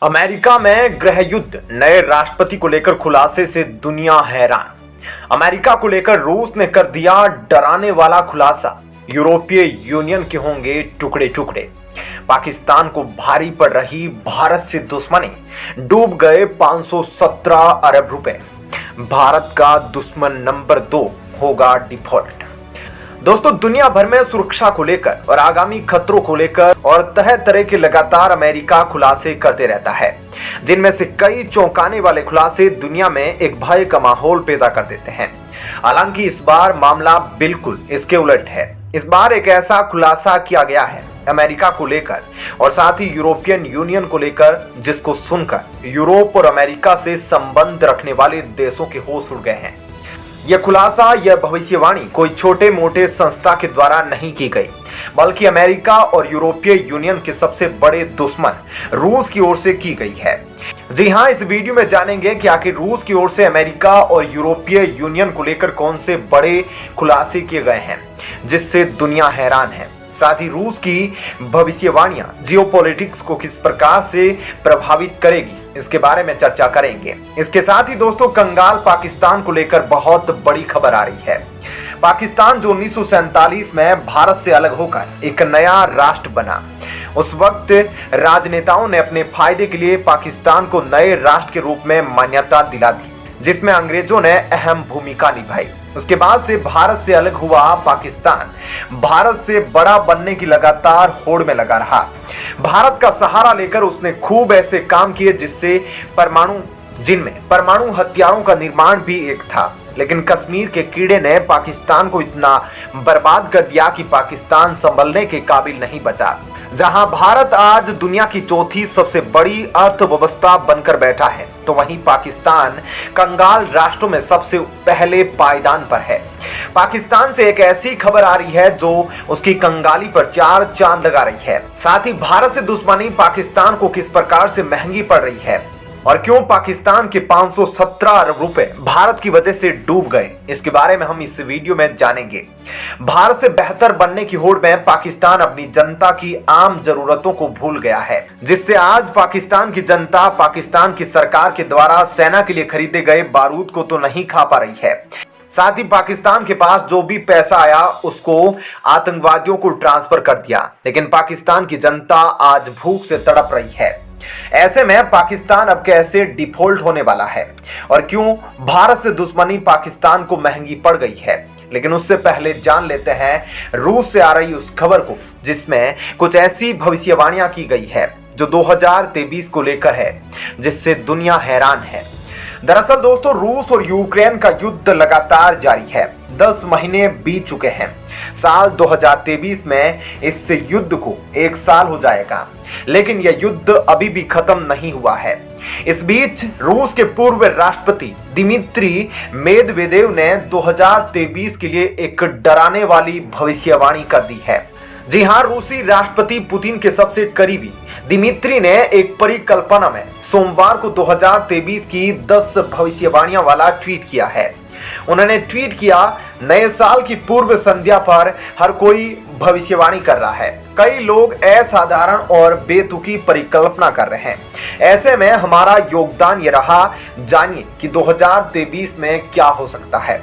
America में गृह युद्ध, नए राष्ट्रपति को लेकर खुलासे से दुनिया हैरान। अमेरिका को लेकर रूस ने कर दिया डराने वाला खुलासा। यूरोपीय यूनियन के होंगे टुकड़े टुकड़े। पाकिस्तान को भारी पड़ रही भारत से दुश्मनी, डूब गए 517 अरब रुपए। भारत का दुश्मन नंबर 2 होगा डिफॉल्ट। दोस्तों, दुनिया भर में सुरक्षा को लेकर और आगामी खतरों को लेकर और तरह तरह के लगातार अमेरिका खुलासे करते रहता है, जिनमें से कई चौंकाने वाले खुलासे दुनिया में एक भय का माहौल पैदा कर देते हैं। हालांकि इस बार मामला बिल्कुल इसके उलट है। इस बार एक ऐसा खुलासा किया गया है अमेरिका को लेकर और साथ ही यूरोपियन यूनियन को लेकर, जिसको सुनकर यूरोप और अमेरिका से संबंध रखने वाले देशों के होश उड़ गए हैं। यह खुलासा, यह भविष्यवाणी कोई छोटे मोटे संस्था के द्वारा नहीं की गई, बल्कि अमेरिका और यूरोपीय यूनियन के सबसे बड़े दुश्मन रूस की ओर से की गई है। जी हां, इस वीडियो में जानेंगे कि आखिर रूस की ओर से अमेरिका और यूरोपीय यूनियन को लेकर कौन से बड़े खुलासे किए गए हैं, जिससे दुनिया हैरान है। साथ ही रूस की भविष्यवाणियां जियोपॉलिटिक्स को किस प्रकार से प्रभावित करेगी, इसके बारे में चर्चा करेंगे। इसके साथ ही दोस्तों, कंगाल पाकिस्तान को लेकर बहुत बड़ी खबर आ रही है। पाकिस्तान जो 1947 में भारत से अलग होकर एक नया राष्ट्र बना, उस वक्त राजनेताओं ने अपने फायदे के लिए पाकिस्तान को नए राष्ट्र के रूप में मान्यता दिला दी, जिसमें अंग्रेजों ने अहम भूमिका निभाई। उसके बाद से भारत से अलग हुआ पाकिस्तान भारत से बड़ा बनने की लगातार होड़ में लगा रहा। भारत का सहारा लेकर उसने खूब ऐसे काम किए जिनमें परमाणु हथियारों का निर्माण भी एक था। लेकिन कश्मीर के कीड़े ने पाकिस्तान को इतना बर्बाद कर दिया कि पाकिस्तान संभलने के काबिल नहीं बचा। जहां भारत आज दुनिया की चौथी सबसे बड़ी अर्थव्यवस्था बनकर बैठा है, तो वहीं पाकिस्तान कंगाल राष्ट्रों में सबसे पहले पायदान पर है। पाकिस्तान से एक ऐसी खबर आ रही है जो उसकी कंगाली पर 4 चांद लगा रही है। साथ ही भारत से दुश्मनी पाकिस्तान को किस प्रकार से महंगी पड़ रही है और क्यों पाकिस्तान के 517 अरब रुपए भारत की वजह से डूब गए, इसके बारे में हम इस वीडियो में जानेंगे। भारत से बेहतर बनने की होड़ में पाकिस्तान अपनी जनता की आम जरूरतों को भूल गया है, जिससे आज पाकिस्तान की जनता पाकिस्तान की सरकार के द्वारा सेना के लिए खरीदे गए बारूद को तो नहीं खा पा रही है। साथ ही पाकिस्तान के पास जो भी पैसा आया उसको आतंकवादियों को ट्रांसफर कर दिया। लेकिन पाकिस्तान की जनता आज भूख से तड़प रही है। ऐसे में पाकिस्तान अब कैसे डिफॉल्ट होने वाला है और क्यों भारत से दुश्मनी पाकिस्तान को महंगी पड़ गई है। लेकिन उससे पहले जान लेते हैं रूस से आ रही उस खबर को, जिसमें कुछ ऐसी भविष्यवाणियां की गई है जो 2023 को लेकर है, जिससे दुनिया हैरान है। दरअसल दोस्तों, रूस और यूक्रेन का युद्ध लगातार जारी है। 10 महीने बीत चुके हैं। साल 2023 में इस युद्ध को 1 साल हो जाएगा, लेकिन यह युद्ध अभी भी खत्म नहीं हुआ है। इस बीच रूस के पूर्व राष्ट्रपति दिमित्री मेदवेदेव ने 2023 के लिए एक डराने वाली भविष्यवाणी कर दी है। जी हां, रूसी राष्ट्रपति पुतिन के सबसे करीबी दिमित्री ने एक परिकल्पना में सोमवार को 2023 की 10 भविष्यवाणियां वाला ट्वीट किया है। उन्होंने ट्वीट किया, नए साल की पूर्व संध्या पर हर कोई भविष्यवाणी कर रहा है। कई लोग असाधारण और बेतुकी परिकल्पना कर रहे हैं। ऐसे में हमारा योगदान ये रहा, जानिए कि 2023 में क्या हो सकता है।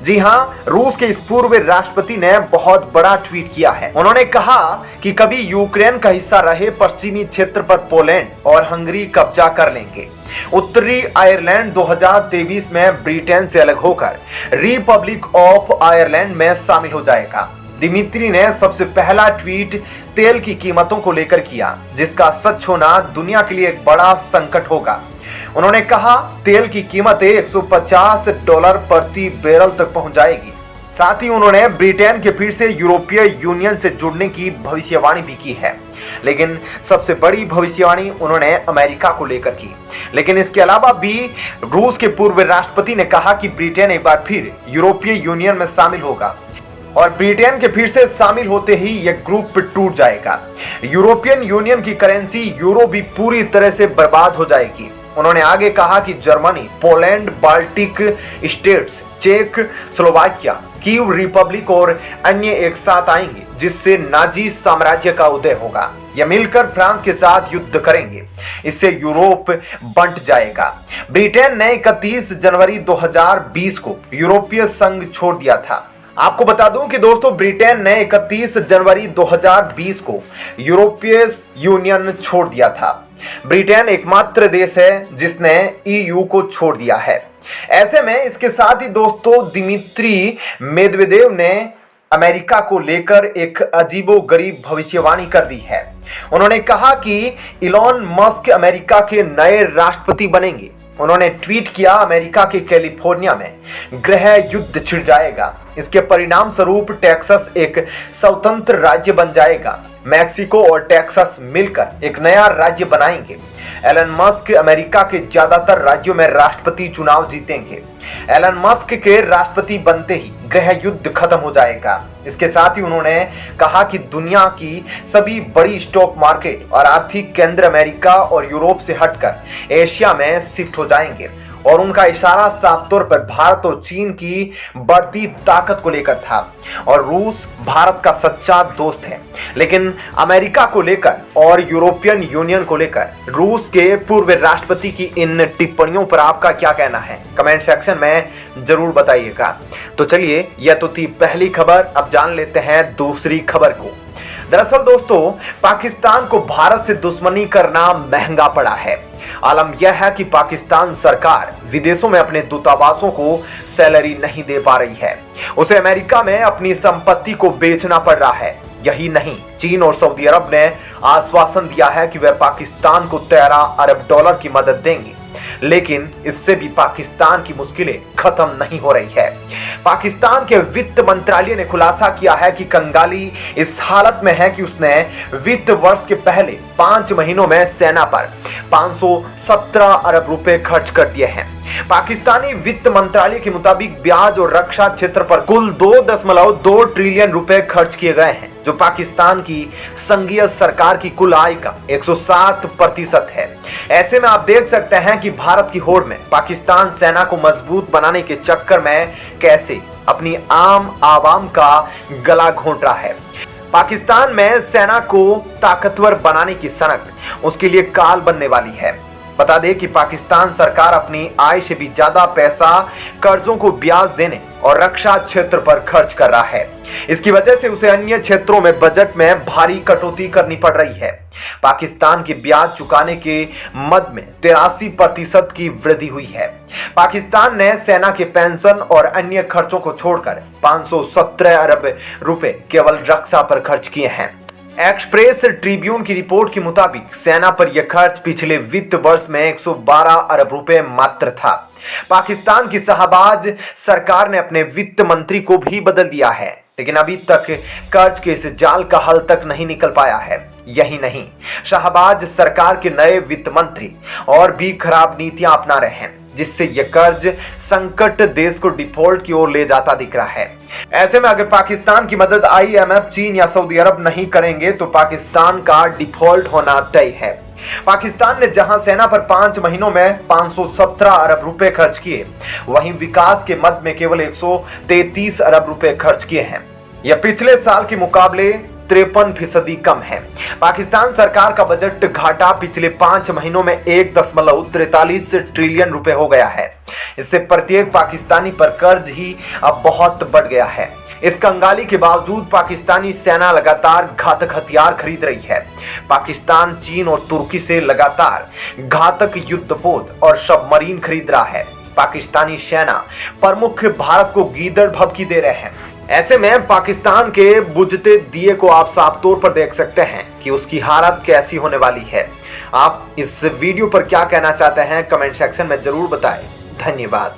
जी हां, रूस के इस पूर्व राष्ट्रपति ने बहुत बड़ा ट्वीट किया है। उन्होंने कहा कि कभी यूक्रेन का हिस्सा रहे पश्चिमी क्षेत्र पर पोलैंड और हंगरी कब्जा कर लेंगे। उत्तरी आयरलैंड 2023 में ब्रिटेन से अलग होकर रिपब्लिक ऑफ आयरलैंड में शामिल हो जाएगा। दिमित्री ने सबसे पहला ट्वीट तेल की कीमतों को लेकर किया, जिसका सच होना दुनिया के लिए एक बड़ा संकट होगा। उन्होंने कहा, तेल की कीमतें $150 प्रति बैरल तक पहुंच जाएगी। साथ ही उन्होंने ब्रिटेन के फिर से यूरोपीय यूनियन से जुड़ने की भविष्यवाणी भी की है। लेकिन सबसे बड़ी भविष्यवाणी उन्होंने अमेरिका को लेकर की। लेकिन इसके अलावा भी रूस के पूर्व राष्ट्रपति ने कहा कि ब्रिटेन एक बार फिर यूरोपीय यूनियन में शामिल होगा और ब्रिटेन के फिर से शामिल होते ही यह ग्रुप टूट जाएगा। यूरोपियन यूनियन की करेंसी यूरो भी पूरी तरह से बर्बाद हो जाएगी। उन्होंने आगे कहा कि जर्मनी, पोलैंड, बाल्टिक स्टेट्स, चेक, स्लोवाकिया, कीव रिपब्लिक और अन्य एक साथ आएंगे जिससे नाजी साम्राज्य का उदय होगा। यह मिलकर फ्रांस के साथ युद्ध करेंगे। इससे यूरोप बंट जाएगा। ब्रिटेन ने 31 जनवरी 2020 को यूरोपीय संघ छोड़ दिया था। आपको बता दूं कि दोस्तों ब्रिटेन ने 31 जनवरी 2020 को यूरोपीय यूनियन छोड़ दिया था। ब्रिटेन एकमात्र देश है जिसने ईयू को छोड़ दिया है। ऐसे में इसके साथ ही दोस्तों दिमित्री मेदवेदेव ने अमेरिका को लेकर एक अजीबोगरीब भविष्यवाणी कर दी है। उन्होंने कहा कि इलॉन मस्क अमेरिका के नए राष्ट्रपति बनेंगे। उन्होंने ट्वीट किया, अमेरिका के कैलिफोर्निया में गृह युद्ध छिड़ जाएगा। इसके परिणाम स्वरूप टेक्सास एक स्वतंत्र राज्य बन जाएगा। मैक्सिको और टेक्सास मिलकर एक नया राज्य बनाएंगे। एलन मस्क अमेरिका के ज्यादातर राज्यों में राष्ट्रपति चुनाव जीतेंगे। एलन मस्क के राष्ट्रपति बनते ही गृह युद्ध खत्म हो जाएगा। इसके साथ ही उन्होंने कहा कि दुनिया की सभी बड़ी स्टॉक मार्केट और आर्थिक केंद्र अमेरिका और यूरोप से हटकर एशिया में शिफ्ट हो जाएंगे। और उनका इशारा साफ तौर पर भारत और चीन की बढ़ती ताकत को लेकर था। और रूस भारत का सच्चा दोस्त है। लेकिन अमेरिका को लेकर और यूरोपियन यूनियन को लेकर रूस के पूर्व राष्ट्रपति की इन टिप्पणियों पर आपका क्या कहना है, कमेंट सेक्शन में जरूर बताइएगा। तो चलिए, यह तो थी पहली खबर। अब जान लेते हैं दूसरी खबर को। दरअसल दोस्तों, पाकिस्तान को भारत से दुश्मनी करना महंगा पड़ा है। आलम यह है कि पाकिस्तान सरकार विदेशों में अपने दूतावासों को सैलरी नहीं दे पा रही है। उसे अमेरिका में अपनी संपत्ति को बेचना पड़ रहा है। यही नहीं, चीन और सऊदी अरब ने आश्वासन दिया है कि वह पाकिस्तान को 13 अरब डॉलर की मदद देंगे। लेकिन इससे भी पाकिस्तान की मुश्किलें खत्म नहीं हो रही है। पाकिस्तान के वित्त मंत्रालय ने खुलासा किया है कि कंगाली इस हालत में है कि उसने वित्त वर्ष के पहले 5 महीनों में सेना पर 517 अरब रुपए खर्च कर दिए हैं। पाकिस्तानी वित्त मंत्रालय के मुताबिक ब्याज और रक्षा क्षेत्र पर कुल 2.2 ट्रिलियन रुपए खर्च किए गए हैं, जो पाकिस्तान की संघीय सरकार की कुल आय का 107% है। ऐसे में आप देख सकते हैं कि भारत की होड़ में पाकिस्तान सेना को मजबूत बनाने के चक्कर में कैसे अपनी आम आवाम का गला घोंट रहा है। पाकिस्तान में सेना को ताकतवर बनाने की सनक उसके लिए काल बनने वाली है। बता दें कि पाकिस्तान सरकार अपनी आय से भी ज्यादा पैसा कर्जों को ब्याज देने और रक्षा क्षेत्र पर खर्च कर रहा है। इसकी वजह से उसे अन्य क्षेत्रों में बजट में भारी कटौती करनी पड़ रही है। पाकिस्तान के ब्याज चुकाने के मद में 83% की वृद्धि हुई है। पाकिस्तान ने सेना के पेंशन और अन्य खर्चों को छोड़कर 517 अरब रुपए केवल रक्षा पर खर्च किए हैं। एक्सप्रेस ट्रिब्यून की रिपोर्ट के मुताबिक सेना पर यह खर्च पिछले वित्त वर्ष में 112 अरब रुपए मात्र था। पाकिस्तान की शहबाज सरकार ने अपने वित्त मंत्री को भी बदल दिया है, लेकिन अभी तक कर्ज के इस जाल का हल तक नहीं निकल पाया है। यही नहीं, शहबाज सरकार के नए वित्त मंत्री और भी खराब नीतियां अपना रहे हैं, जिससे यह कर्ज संकट देश को डिफॉल्ट की ओर ले जाता दिख रहा है। ऐसे में अगर पाकिस्तान की मदद IMF, चीन या सऊदी अरब नहीं करेंगे तो पाकिस्तान का डिफॉल्ट होना तय है। पाकिस्तान ने जहां सेना पर 5 महीनों में 517 अरब रुपए खर्च किए, वहीं विकास के मद में केवल 133 अरब रुपए खर्च किए हैं। यह पिछले साल के मुकाबले 53% कम है। पाकिस्तान सरकार का बजट घाटा पिछले 5 महीनों में 1.43 ट्रिलियन रुपए हो गया है। इससे प्रत्येक पाकिस्तानी पर कर्ज ही अब बहुत बढ़ गया है। इस कंगाली के बावजूद पाकिस्तानी सेना लगातार घातक हथियार खरीद रही है। पाकिस्तान चीन और तुर्की से लगातार घातक युद्धपोत और सबमरीन खरीद रहा है। पाकिस्तानी सेना प्रमुख भारत को गीदड़ भभकी दे रहे हैं। ऐसे में पाकिस्तान के बुझते दिए को आप साफ तौर पर देख सकते हैं कि उसकी हालत कैसी होने वाली है। आप इस वीडियो पर क्या कहना चाहते हैं, कमेंट सेक्शन में जरूर बताएं। धन्यवाद।